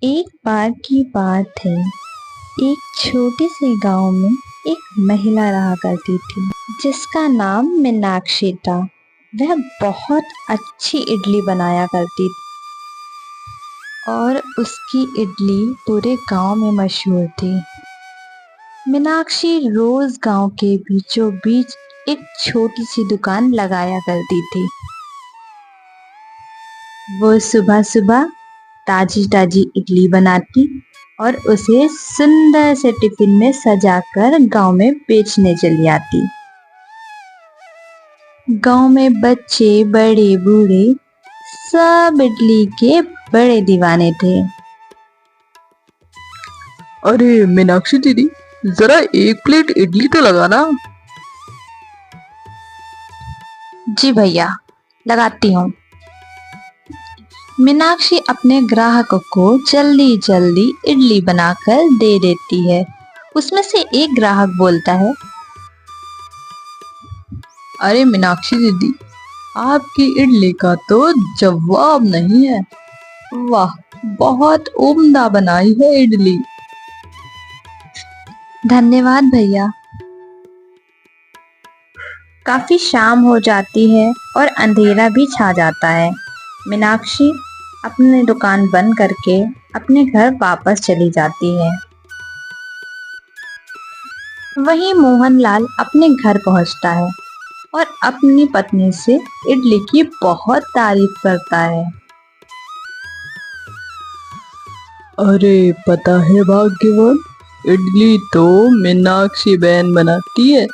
एक बार की बात है। एक छोटे से गांव में एक महिला रहा करती थी जिसका नाम मीनाक्षी था। वह बहुत अच्छी इडली बनाया करती थी और उसकी इडली पूरे गांव में मशहूर थी। मीनाक्षी रोज गांव के बीचों बीच एक छोटी सी दुकान लगाया करती थी। वो सुबह सुबह ताजी ताजी इडली बनाती और उसे सुंदर से टिफिन में सजाकर गांव में बेचने चली आती। गांव में बच्चे बड़े बूढ़े सब इडली के बड़े दीवाने थे। अरे मीनाक्षी दीदी, जरा एक प्लेट इडली तो लगाना। जी भैया, लगाती हूँ। मीनाक्षी अपने ग्राहकों को जल्दी जल्दी इडली बनाकर दे देती है। उसमें से एक ग्राहक बोलता है, अरे मीनाक्षी दीदी, आपकी इडली का तो जवाब नहीं है। वाह, बहुत उम्दा बनाई है इडली। धन्यवाद भैया। काफी शाम हो जाती है और अंधेरा भी छा जाता है। मीनाक्षी अपनी दुकान बंद करके अपने घर वापस चली जाती है। वहीं मोहनलाल अपने घर पहुंचता है और अपनी पत्नी से इडली की बहुत तारीफ करता है। अरे पता है भाग्यवान, इडली तो मीनाक्षी बहन बनाती है,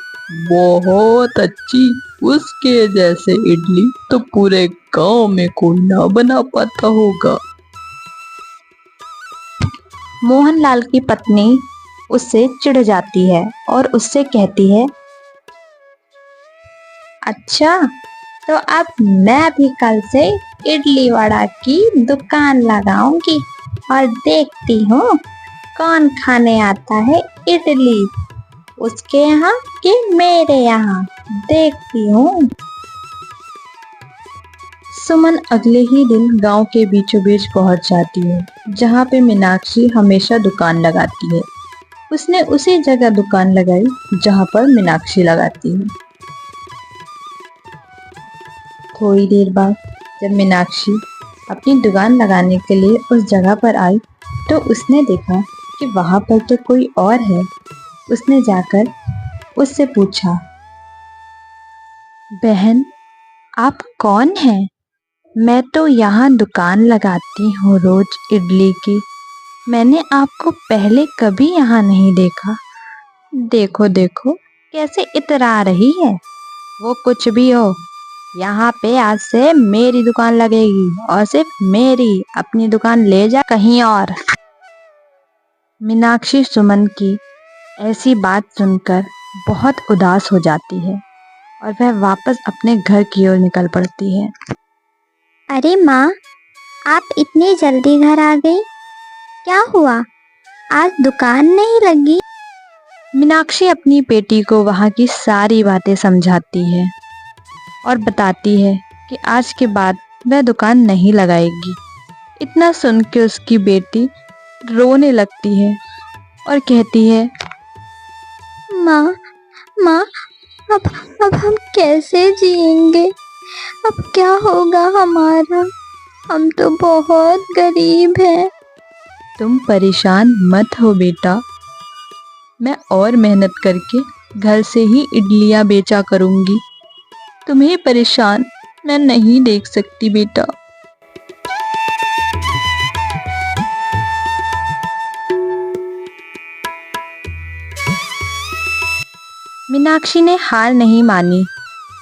बहुत अच्छी। उसके जैसे इडली तो पूरे गांव में कोई ना बना पाता होगा। मोहनलाल की पत्नी उससे चिढ़ जाती है और उससे कहती है, अच्छा, तो अब मैं भी कल से इडली वड़ा की दुकान लगाऊंगी और देखती हूँ कौन खाने आता है इडली, उसके यहाँ कि मेरे यहाँ, देखती हूँ। सुमन अगले ही दिन गांव के बीचों बीच पहुंच जाती है जहाँ पे मीनाक्षी हमेशा दुकान लगाती है। उसने उसी जगह दुकान लगाई जहाँ पर मीनाक्षी लगाती है। थोड़ी देर बाद जब मीनाक्षी अपनी दुकान लगाने के लिए उस जगह पर आई तो उसने देखा कि वहां पर तो कोई और है। उसने जाकर उससे पूछा, बहन, आप कौन हैं? मैं तो यहाँ दुकान लगाती हूँ रोज इडली की। मैंने आपको पहले कभी यहाँ नहीं देखा। देखो देखो कैसे इतरा रही है। वो कुछ भी हो, यहाँ पे आज से मेरी दुकान लगेगी और सिर्फ मेरी। अपनी दुकान ले जा कहीं और। मीनाक्षी सुमन की ऐसी बात सुनकर बहुत उदास हो जाती है और वह वापस अपने घर की ओर निकल पड़ती है। अरे माँ, आप इतनी जल्दी घर आ गई? क्या हुआ? आज दुकान नहीं लगी? मीनाक्षी अपनी बेटी को वहाँ की सारी बातें समझाती है और बताती है कि आज के बाद वह दुकान नहीं लगाएगी। इतना सुन के उसकी बेटी रोने लगती है और कहती है, माँ, माँ, अब अब हम कैसे जिएंगे? अब क्या होगा हमारा? हम तो बहुत गरीब हैं। तुम परेशान मत हो बेटा, मैं और मेहनत करके घर से ही इडलियां बेचा करूंगी। तुम्हें परेशान मैं नहीं देख सकती बेटा। मीनाक्षी ने हार नहीं मानी।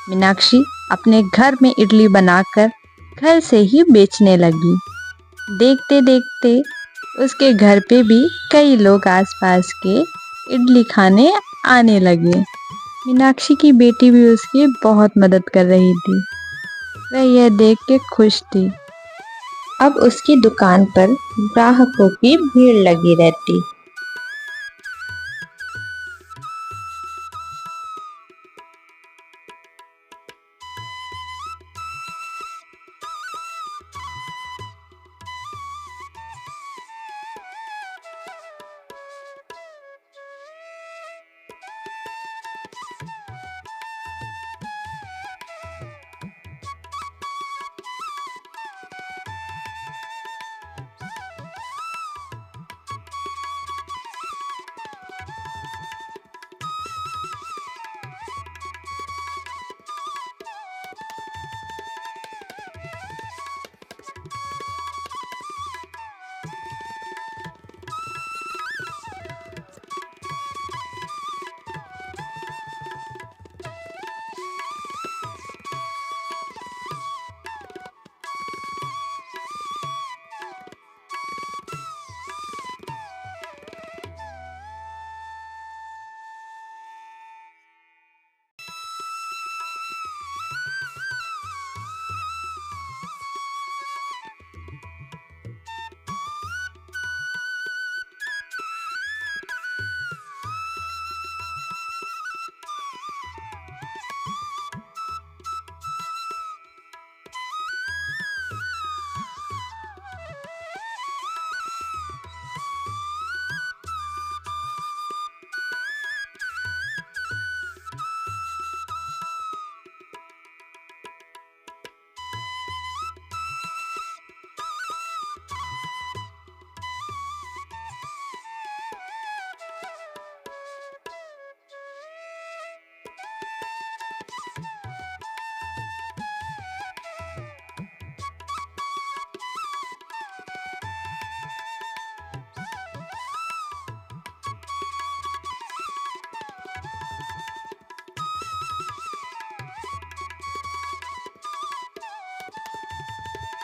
मीनाक्षी अपने घर में इडली बनाकर घर से ही बेचने लगी। देखते देखते उसके घर पे भी कई लोग आसपास के इडली खाने आने लगे। मीनाक्षी की बेटी भी उसकी बहुत मदद कर रही थी। वह यह देख के खुश थी। अब उसकी दुकान पर ग्राहकों की भीड़ लगी रहती।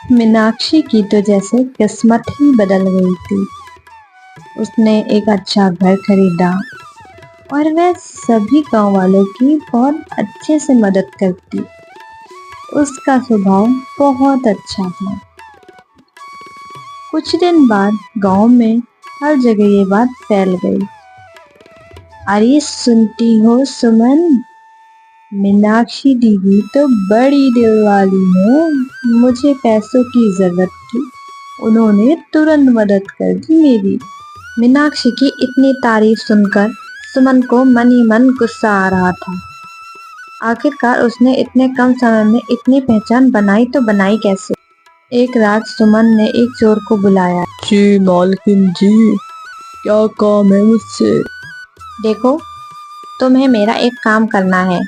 मीनाक्षी की तो जैसे किस्मत ही बदल गई थी। उसने एक अच्छा घर खरीदा और वह सभी गांव वालों की बहुत अच्छे से मदद करती। उसका स्वभाव बहुत अच्छा था। कुछ दिन बाद गांव में हर जगह ये बात फैल गई। अरे सुनती हो सुमन, मीनाक्षी दीदी तो बड़ी दिल वाली है। मुझे पैसों की जरूरत थी, उन्होंने तुरंत मदद कर दी मेरी। मीनाक्षी की इतनी तारीफ सुनकर सुमन को मन ही मन गुस्सा आ रहा था। आखिरकार उसने इतने कम समय में इतनी पहचान बनाई तो बनाई कैसे। एक रात सुमन ने एक चोर को बुलाया। जी मालकिन जी, क्या काम है मुझसे? देखो, तुम्हें मेरा एक काम करना है।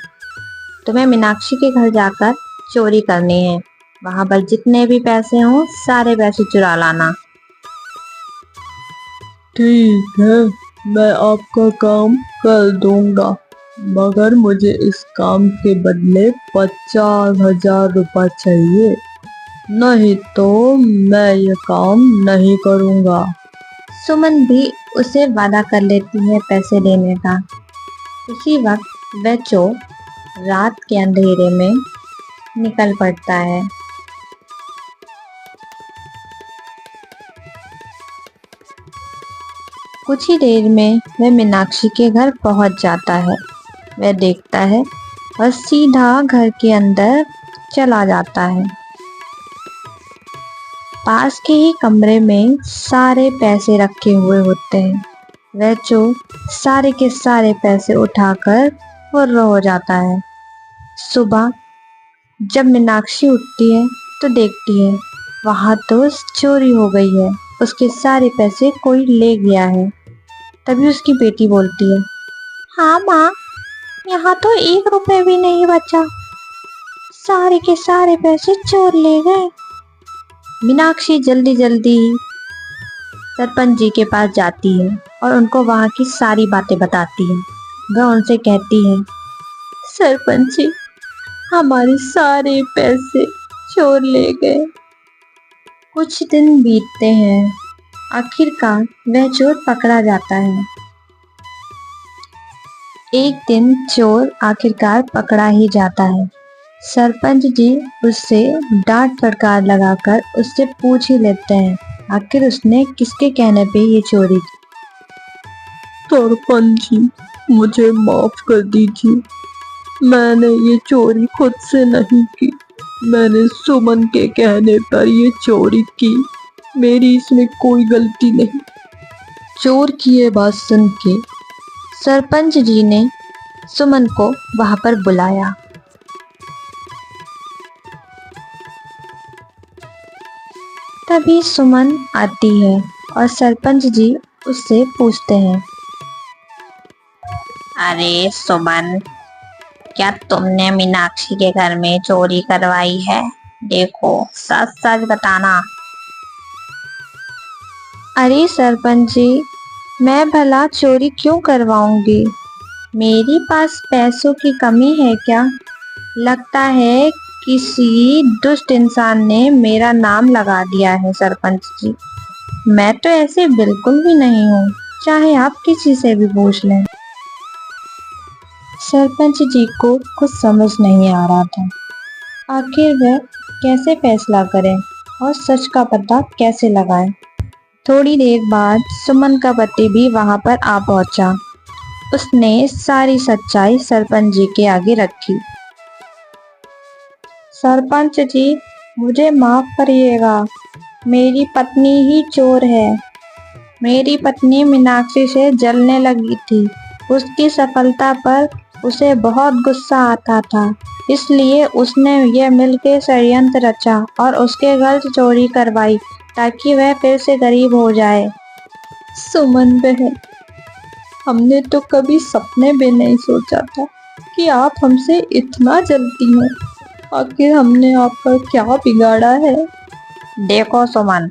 तुम्हें मीनाक्षी के घर जाकर चोरी करनी है। वहां पर जितने भी पैसे हों सारे पैसे चुरा लाना। ठीक है, मैं आपका काम कर दूंगा, मगर मुझे इस काम के बदले 50,000 रुपये चाहिए, नहीं तो मैं ये काम नहीं करूंगा। सुमन भी उसे वादा कर लेती है पैसे देने का। उसी वक्त वह चोर रात के अंधेरे में निकल पड़ता है। कुछ ही देर में वह मीनाक्षी के घर पहुंच जाता है। वह देखता है और सीधा घर के अंदर चला जाता है। पास के ही कमरे में सारे पैसे रखे हुए होते हैं। वह चोर सारे के सारे पैसे उठाकर फुर्र हो जाता है। सुबह जब मीनाक्षी उठती है तो देखती है वहां तो चोरी हो गई है। उसके सारे पैसे कोई ले गया है। तभी उसकी बेटी बोलती है, हाँ माँ, यहाँ तो 1 रुपए भी नहीं बचा, सारे के सारे पैसे चोर ले गए। मीनाक्षी जल्दी जल्दी सरपंच जी के पास जाती है और उनको वहां की सारी बातें बताती है। वह उनसे कहती है, सरपंच जी, हमारे सारे पैसे चोर ले गए। कुछ दिन बीतते हैं। आखिरकार वह चोर पकड़ा जाता है। एक दिन चोर आखिरकार पकड़ा ही जाता है। सरपंच जी उससे डांट फटकार लगाकर उससे पूछ ही लेते हैं आखिर उसने किसके कहने पे ये चोरी की। सरपंच जी, मुझे माफ कर दीजिए, मैंने ये चोरी खुद से नहीं की, मैंने सुमन के कहने पर ये चोरी की, मेरी इसमें कोई गलती नहीं। चोर की ये बात सुन के सरपंच जी ने सुमन को वहां पर बुलाया। तभी सुमन आती है और सरपंच जी उससे पूछते हैं, अरे सुमन, क्या तुमने मीनाक्षी के घर में चोरी करवाई है? देखो, सच सच बताना। अरे सरपंच जी, मैं भला चोरी क्यों करवाऊंगी? मेरे पास पैसों की कमी है क्या? लगता है किसी दुष्ट इंसान ने मेरा नाम लगा दिया है सरपंच जी। मैं तो ऐसे बिल्कुल भी नहीं हूँ, चाहे आप किसी से भी पूछ लें। सरपंच जी को कुछ समझ नहीं आ रहा था। आखिर वह कैसे फैसला करें और सच का पता कैसे लगाएं। थोड़ी देर बाद सुमन का पति भी वहां पर आ पहुंचा। उसने सारी सच्चाई सरपंच जी के आगे रखी। सरपंच जी, मुझे माफ करिएगा, मेरी पत्नी ही चोर है। मेरी पत्नी मीनाक्षी से जलने लगी थी। उसकी सफलता पर उसे बहुत गुस्सा आता था, इसलिए उसने ये मिलके षड्यंत्र रचा और उसके घर से चोरी करवाई ताकि वह फिर से गरीब हो जाए। सुमन बहन, हमने तो कभी सपने में नहीं सोचा था कि आप हमसे इतना जलती हैं। आखिर हमने आपका क्या बिगाड़ा है? देखो सुमन,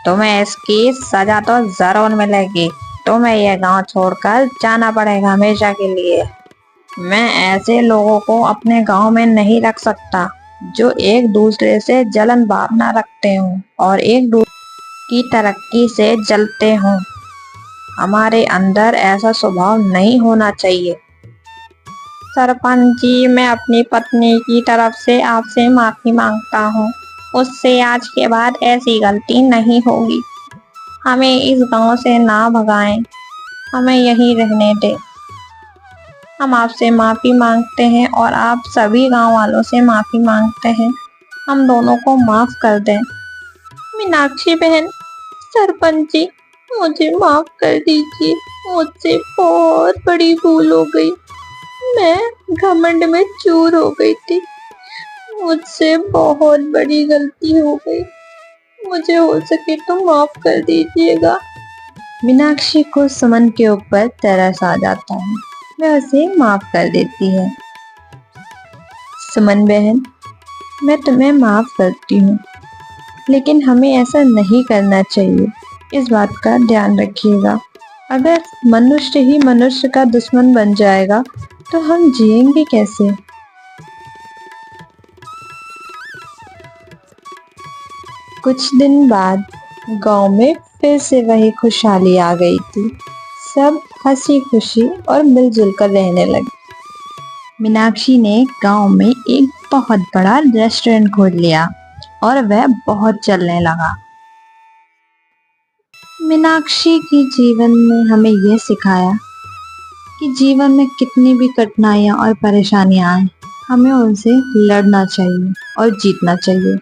तुम्हें इसकी सजा तो जरूर मिलेगी। तुम्हें यह गांव छोड़कर जाना पड़ेगा हमेशा के लिए। मैं ऐसे लोगों को अपने गांव में नहीं रख सकता। जो एक दूसरे से जलन भावना रखते हों और एक दूसरे की तरक्की से जलते हों। हमारे अंदर ऐसा स्वभाव नहीं होना चाहिए। सरपंच जी, मैं अपनी पत्नी की तरफ से आपसे माफी मांगता हूँ। उससे आज के बाद ऐसी गलती नहीं होगी। हमें इस गांव से ना भगाएं, हमें यहीं रहने दें। हम आपसे माफी मांगते हैं और आप सभी गांव वालों से माफी मांगते हैं। हम दोनों को माफ कर दें। मीनाक्षी बहन, सरपंच जी, मुझे माफ कर दीजिए। मुझसे बहुत बड़ी भूल हो गई। मैं घमंड में चूर हो गई थी। मुझसे बहुत बड़ी गलती हो गई। मुझे हो सके तो माफ कर दीजिएगा। मीनाक्षी को सुमन के ऊपर तरस आ जाता है। वह उसे माफ कर देती है। सुमन बहन, मैं तुम्हें माफ करती हूँ, लेकिन हमें ऐसा नहीं करना चाहिए। इस बात का ध्यान रखिएगा। अगर मनुष्य ही मनुष्य का दुश्मन बन जाएगा तो हम जिएंगे कैसे? कुछ दिन बाद गांव में फिर से वही खुशहाली आ गई थी। सब हंसी खुशी और मिलजुल कर रहने लगे। मीनाक्षी ने गांव में एक बहुत बड़ा रेस्टोरेंट खोल लिया और वह बहुत चलने लगा। मीनाक्षी की जीवन ने हमें यह सिखाया कि जीवन में कितनी भी कठिनाइयां और परेशानियां आए, हमें उनसे लड़ना चाहिए और जीतना चाहिए।